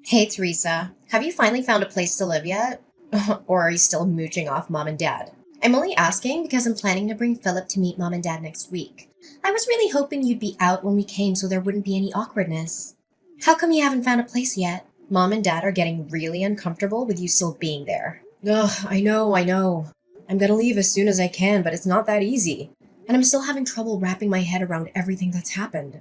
Hey, Teresa, have you finally found a place to live yet? Or are you still mooching off mom and dad? I'm only asking because I'm planning to bring Philip to meet mom and dad next week. I was really hoping you'd be out when we came so there wouldn't be any awkwardness. How come you haven't found a place yet? Mom and dad are getting really uncomfortable with you still being there. Ugh, I know. I'm gonna leave as soon as I can, but it's not that easy. And I'm still having trouble wrapping my head around everything that's happened.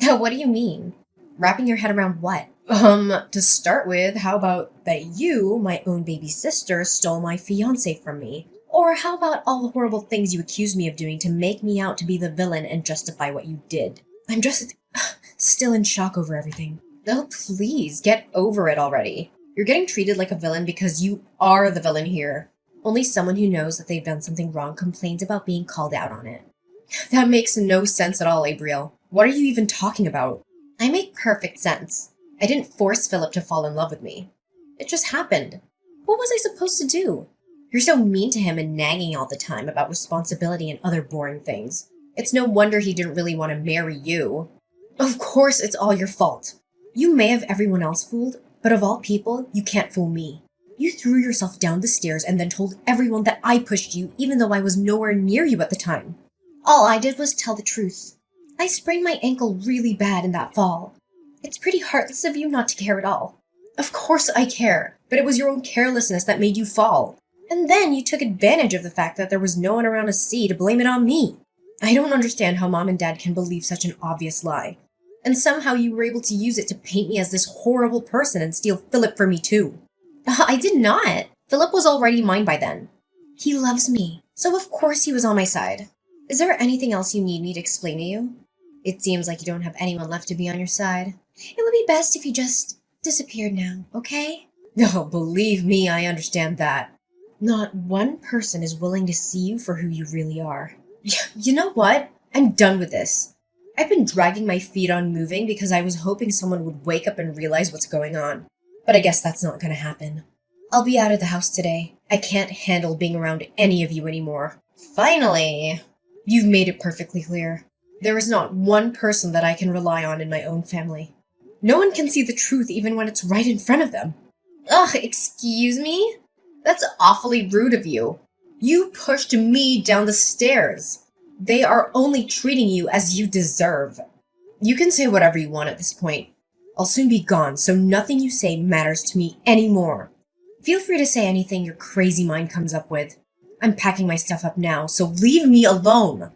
What do you mean? Wrapping your head around what? To start with, how about that you, my own baby sister, stole my fiancé from me? Or how about all the horrible things you accused me of doing to make me out to be the villain and justify what you did? I'm just still in shock over everything. Oh, please, get over it already. You're getting treated like a villain because you are the villain here. Only someone who knows that they've done something wrong complains about being called out on it. That makes no sense at all, Abriel. What are you even talking about? I make perfect sense. I didn't force Philip to fall in love with me. It just happened. What was I supposed to do? You're so mean to him and nagging all the time about responsibility and other boring things. It's no wonder he didn't really want to marry you. Of course it's all your fault. You may have everyone else fooled, but of all people, you can't fool me. You threw yourself down the stairs and then told everyone that I pushed you even though I was nowhere near you at the time. All I did was tell the truth. I sprained my ankle really bad in that fall. It's pretty heartless of you not to care at all. Of course I care, but it was your own carelessness that made you fall. And then you took advantage of the fact that there was no one around to see to blame it on me. I don't understand how mom and dad can believe such an obvious lie. And somehow you were able to use it to paint me as this horrible person and steal Philip from me too. I did not. Philip was already mine by then. He loves me, so of course he was on my side. Is there anything else you need me to explain to you? It seems like you don't have anyone left to be on your side. It would be best if you just disappeared now, okay? Oh, believe me, I understand that. Not one person is willing to see you for who you really are. You know what? I'm done with this. I've been dragging my feet on moving because I was hoping someone would wake up and realize what's going on. But I guess that's not gonna happen. I'll be out of the house today. I can't handle being around any of you anymore. Finally! You've made it perfectly clear. There is not one person that I can rely on in my own family. No one can see the truth even when it's right in front of them. Ugh, excuse me? That's awfully rude of you. You pushed me down the stairs. They are only treating you as you deserve. You can say whatever you want at this point. I'll soon be gone, so nothing you say matters to me anymore. Feel free to say anything your crazy mind comes up with. I'm packing my stuff up now, so leave me alone.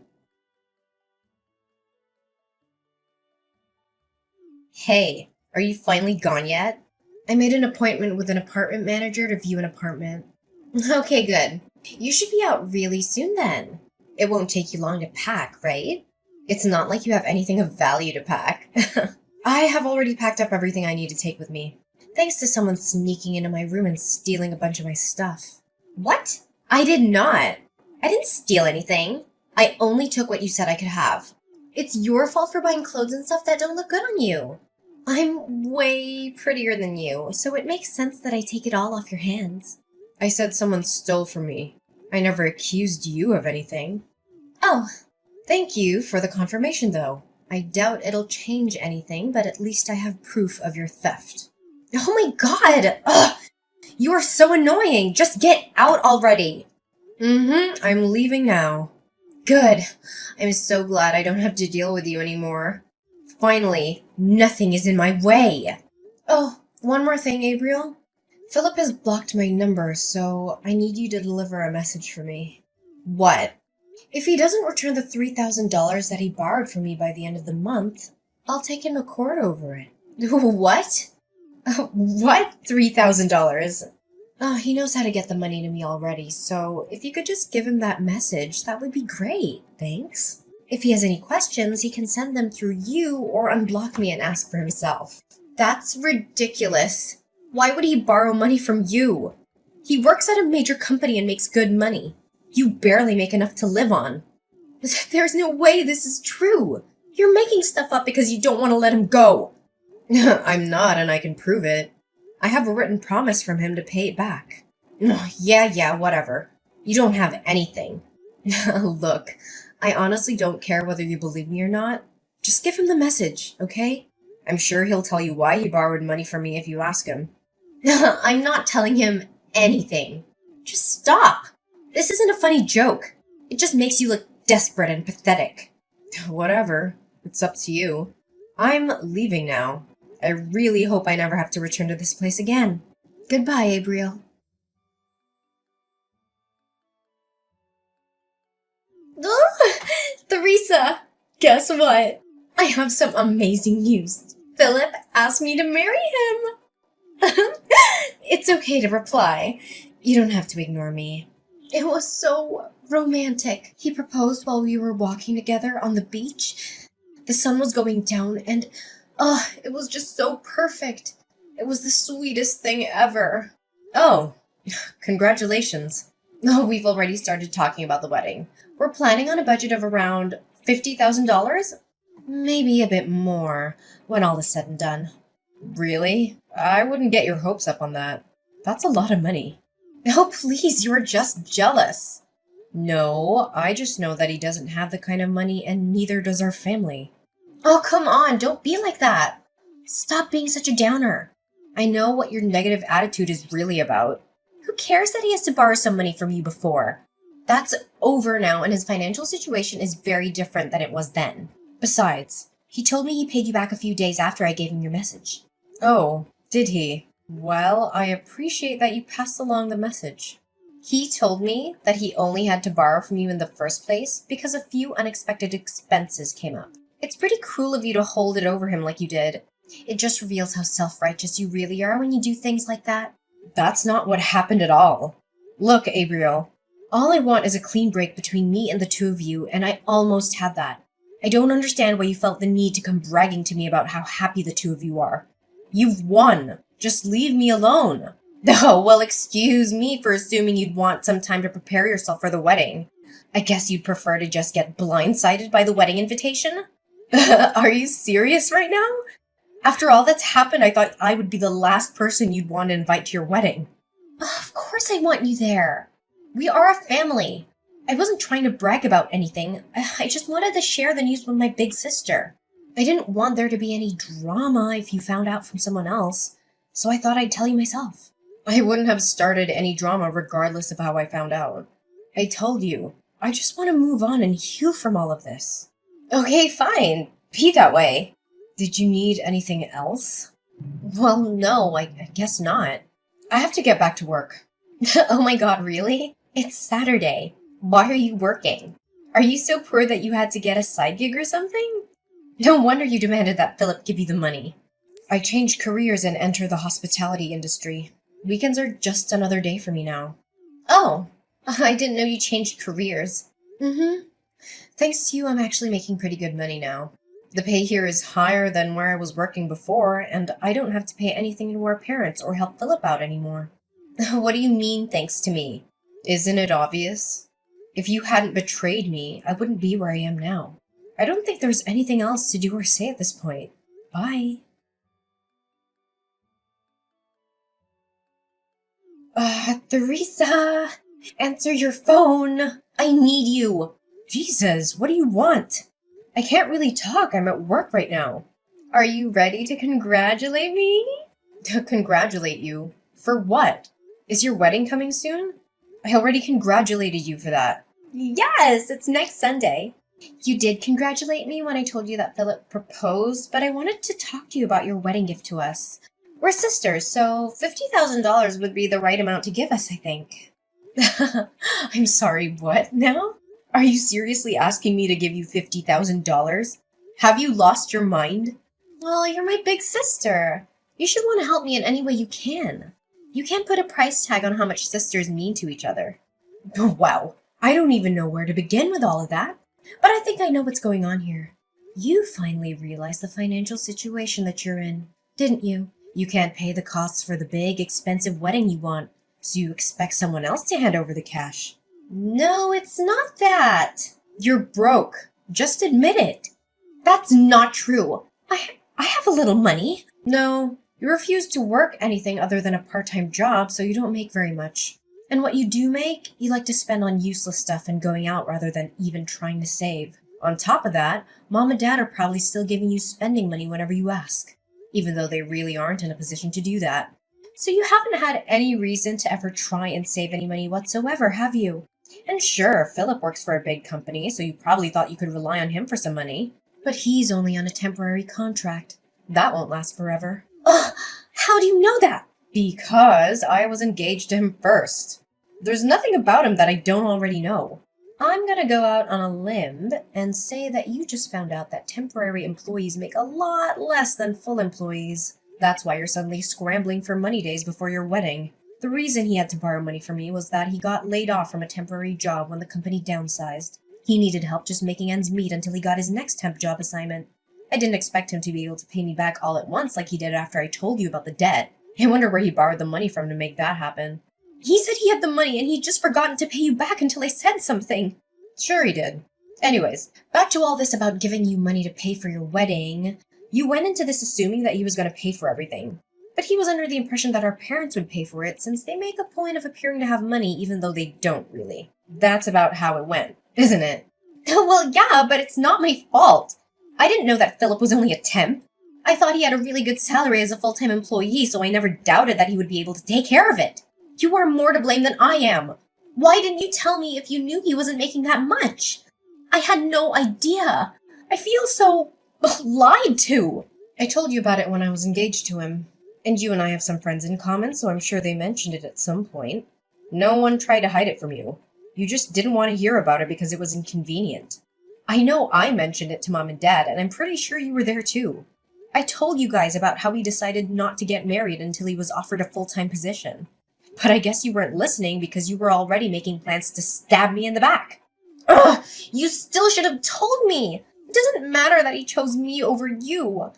Hey, are you finally gone yet? I made an appointment with an apartment manager to view an apartment. Okay, good. You should be out really soon then. It won't take you long to pack, right? It's not like you have anything of value to pack. I have already packed up everything I need to take with me, thanks to someone sneaking into my room and stealing a bunch of my stuff. What? I did not. I didn't steal anything. I only took what you said I could have. It's your fault for buying clothes and stuff that don't look good on you. I'm way prettier than you, so it makes sense that I take it all off your hands. I said someone stole from me. I never accused you of anything. Oh, thank you for the confirmation, though. I doubt it'll change anything, but at least I have proof of your theft. Oh my god! Ugh! You are so annoying! Just get out already! I'm leaving now. Good. I'm so glad I don't have to deal with you anymore. Finally, nothing is in my way. Oh, one more thing, Abriel. Philip has blocked my number, so I need you to deliver a message for me. What? If he doesn't return the $3,000 that he borrowed from me by the end of the month, I'll take him to court over it. What? What? $3,000? Oh, he knows how to get the money to me already, so if you could just give him that message, that would be great. Thanks. If he has any questions, he can send them through you or unblock me and ask for himself. That's ridiculous. Why would he borrow money from you? He works at a major company and makes good money. You barely make enough to live on. There's no way this is true. You're making stuff up because you don't want to let him go. I'm not, and I can prove it. I have a written promise from him to pay it back. Yeah, whatever. You don't have anything. Look, I honestly don't care whether you believe me or not. Just give him the message, okay? I'm sure he'll tell you why he borrowed money from me if you ask him. I'm not telling him anything. Just stop. This isn't a funny joke. It just makes you look desperate and pathetic. Whatever. It's up to you. I'm leaving now. I really hope I never have to return to this place again. Goodbye, Abriel. Theresa, guess what? I have some amazing news. Philip asked me to marry him. It's okay to reply. You don't have to ignore me. It was so romantic. He proposed while we were walking together on the beach. The sun was going down and, it was just so perfect. It was the sweetest thing ever. Oh, congratulations. Oh, we've already started talking about the wedding. We're planning on a budget of around $50,000? Maybe a bit more when all is said and done. Really? I wouldn't get your hopes up on that. That's a lot of money. Oh, please, you're just jealous. No, I just know that he doesn't have the kind of money, and neither does our family. Oh, come on, don't be like that. Stop being such a downer. I know what your negative attitude is really about. Who cares that he has to borrow some money from you before? That's over now, and his financial situation is very different than it was then. Besides, he told me he paid you back a few days after I gave him your message. Oh, did he? Well, I appreciate that you passed along the message. He told me that he only had to borrow from you in the first place because a few unexpected expenses came up. It's pretty cruel of you to hold it over him like you did. It just reveals how self-righteous you really are when you do things like that. That's not what happened at all. Look, Abriel, all I want is a clean break between me and the two of you, and I almost had that. I don't understand why you felt the need to come bragging to me about how happy the two of you are. You've won. Just leave me alone. Oh, well, excuse me for assuming you'd want some time to prepare yourself for the wedding. I guess you'd prefer to just get blindsided by the wedding invitation? Are you serious right now? After all that's happened, I thought I would be the last person you'd want to invite to your wedding. Of course I want you there. We are a family. I wasn't trying to brag about anything. I just wanted to share the news with my big sister. I didn't want there to be any drama if you found out from someone else, so I thought I'd tell you myself. I wouldn't have started any drama regardless of how I found out. I told you, I just want to move on and heal from all of this. Okay, fine. Be that way. Did you need anything else? Well, no, I guess not. I have to get back to work. Oh my god, really? It's Saturday. Why are you working? Are you so poor that you had to get a side gig or something? No wonder you demanded that Philip give you the money. I changed careers and entered the hospitality industry. Weekends are just another day for me now. Oh, I didn't know you changed careers. Mm-hmm. Thanks to you, I'm actually making pretty good money now. The pay here is higher than where I was working before, and I don't have to pay anything to our parents or help Philip out anymore. What do you mean, thanks to me? Isn't it obvious? If you hadn't betrayed me, I wouldn't be where I am now. I don't think there's anything else to do or say at this point. Bye. Theresa, answer your phone. I need you. Jesus, what do you want? I can't really talk. I'm at work right now. Are you ready to congratulate me? To congratulate you? For what? Is your wedding coming soon? I already congratulated you for that. Yes, it's next Sunday. You did congratulate me when I told you that Philip proposed, but I wanted to talk to you about your wedding gift to us. We're sisters, so $50,000 would be the right amount to give us, I think. I'm sorry, what now? Are you seriously asking me to give you $50,000? Have you lost your mind? Well, you're my big sister. You should want to help me in any way you can. You can't put a price tag on how much sisters mean to each other. Wow, I don't even know where to begin with all of that. But I think I know what's going on here. You finally realized the financial situation that you're in, didn't you? You can't pay the costs for the big, expensive wedding you want, so you expect someone else to hand over the cash. No, it's not that. You're broke. Just admit it. That's not true. I have a little money. No, you refuse to work anything other than a part-time job, so you don't make very much. And what you do make, you like to spend on useless stuff and going out rather than even trying to save. On top of that, Mom and Dad are probably still giving you spending money whenever you ask. even though they really aren't in a position to do that. So you haven't had any reason to ever try and save any money whatsoever, have you? And sure, Philip works for a big company, so you probably thought you could rely on him for some money. But he's only on a temporary contract. That won't last forever. Ugh, how do you know that? Because I was engaged to him first. There's nothing about him that I don't already know. I'm gonna go out on a limb and say that you just found out that temporary employees make a lot less than full employees. That's why you're suddenly scrambling for money days before your wedding. The reason he had to borrow money from me was that he got laid off from a temporary job when the company downsized. He needed help just making ends meet until he got his next temp job assignment. I didn't expect him to be able to pay me back all at once like he did after I told you about the debt. I wonder where he borrowed the money from to make that happen. He said he had the money and he'd just forgotten to pay you back until I said something. Sure he did. Anyways, back to all this about giving you money to pay for your wedding. You went into this assuming that he was going to pay for everything. But he was under the impression that our parents would pay for it since they make a point of appearing to have money even though they don't really. That's about how it went, isn't it? Well, yeah, but it's not my fault. I didn't know that Philip was only a temp. I thought he had a really good salary as a full-time employee, so I never doubted that he would be able to take care of it. You are more to blame than I am. Why didn't you tell me if you knew he wasn't making that much? I had no idea. I feel so lied to. I told you about it when I was engaged to him. And you and I have some friends in common, so I'm sure they mentioned it at some point. No one tried to hide it from you. You just didn't want to hear about it because it was inconvenient. I know I mentioned it to Mom and Dad, and I'm pretty sure you were there too. I told you guys about how he decided not to get married until he was offered a full-time position. But I guess you weren't listening because you were already making plans to stab me in the back. Ugh! You still should have told me! It doesn't matter that he chose me over you.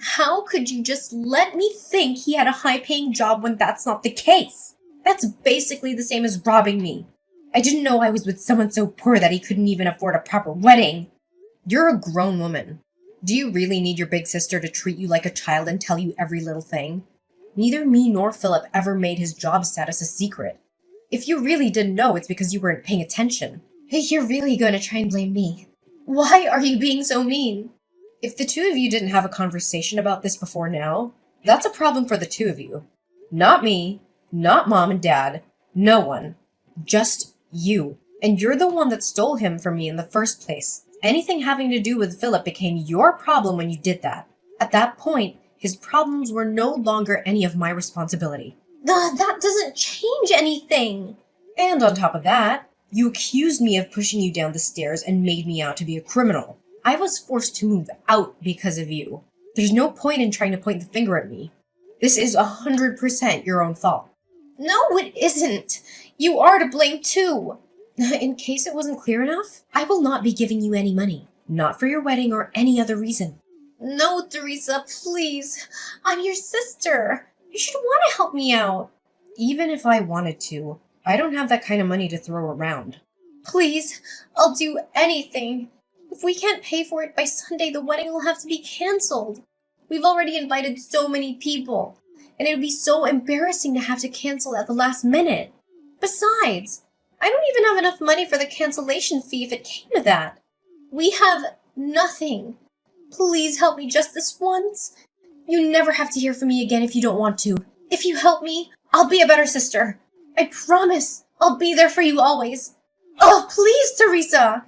How could you just let me think he had a high-paying job when that's not the case? That's basically the same as robbing me. I didn't know I was with someone so poor that he couldn't even afford a proper wedding. You're a grown woman. Do you really need your big sister to treat you like a child and tell you every little thing? Neither me nor Philip ever made his job status a secret. If you really didn't know, it's because you weren't paying attention. Hey, you're really going to try and blame me. Why are you being so mean? If the two of you didn't have a conversation about this before now, that's a problem for the two of you. Not me, not Mom and Dad, no one. Just you. And you're the one that stole him from me in the first place. Anything having to do with Philip became your problem when you did that. At that point, his problems were no longer any of my responsibility. That doesn't change anything. And on top of that, you accused me of pushing you down the stairs and made me out to be a criminal. I was forced to move out because of you. There's no point in trying to point the finger at me. This is 100% your own fault. No, it isn't. You are to blame too. In case it wasn't clear enough, I will not be giving you any money. Not for your wedding or any other reason. No, Teresa, please. I'm your sister. You should want to help me out. Even if I wanted to, I don't have that kind of money to throw around. Please, I'll do anything. If we can't pay for it by Sunday, the wedding will have to be canceled. We've already invited so many people, and it would be so embarrassing to have to cancel at the last minute. Besides, I don't even have enough money for the cancellation fee if it came to that. We have nothing. Please help me just this once. You never have to hear from me again if you don't want to. If you help me, I'll be a better sister. I promise I'll be there for you always. Oh, please, Teresa!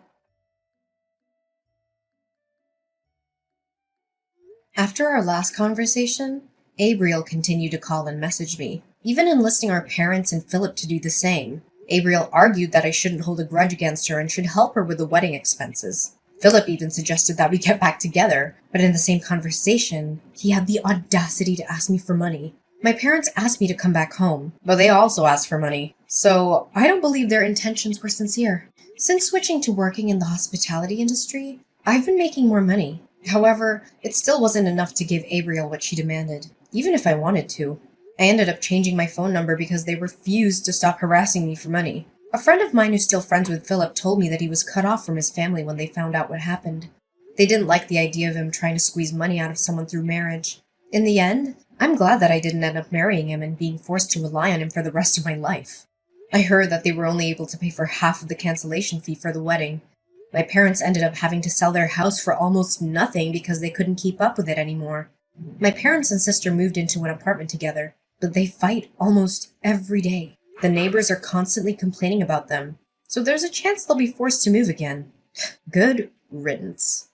After our last conversation, Abriel continued to call and message me, even enlisting our parents and Philip to do the same. Abriel argued that I shouldn't hold a grudge against her and should help her with the wedding expenses. Philip even suggested that we get back together, but in the same conversation, he had the audacity to ask me for money. My parents asked me to come back home, but they also asked for money, so I don't believe their intentions were sincere. Since switching to working in the hospitality industry, I've been making more money. However, it still wasn't enough to give Abriel what she demanded, even if I wanted to. I ended up changing my phone number because they refused to stop harassing me for money. A friend of mine who's still friends with Philip told me that he was cut off from his family when they found out what happened. They didn't like the idea of him trying to squeeze money out of someone through marriage. In the end, I'm glad that I didn't end up marrying him and being forced to rely on him for the rest of my life. I heard that they were only able to pay for half of the cancellation fee for the wedding. My parents ended up having to sell their house for almost nothing because they couldn't keep up with it anymore. My parents and sister moved into an apartment together, but they fight almost every day. The neighbors are constantly complaining about them, so there's a chance they'll be forced to move again. Good riddance.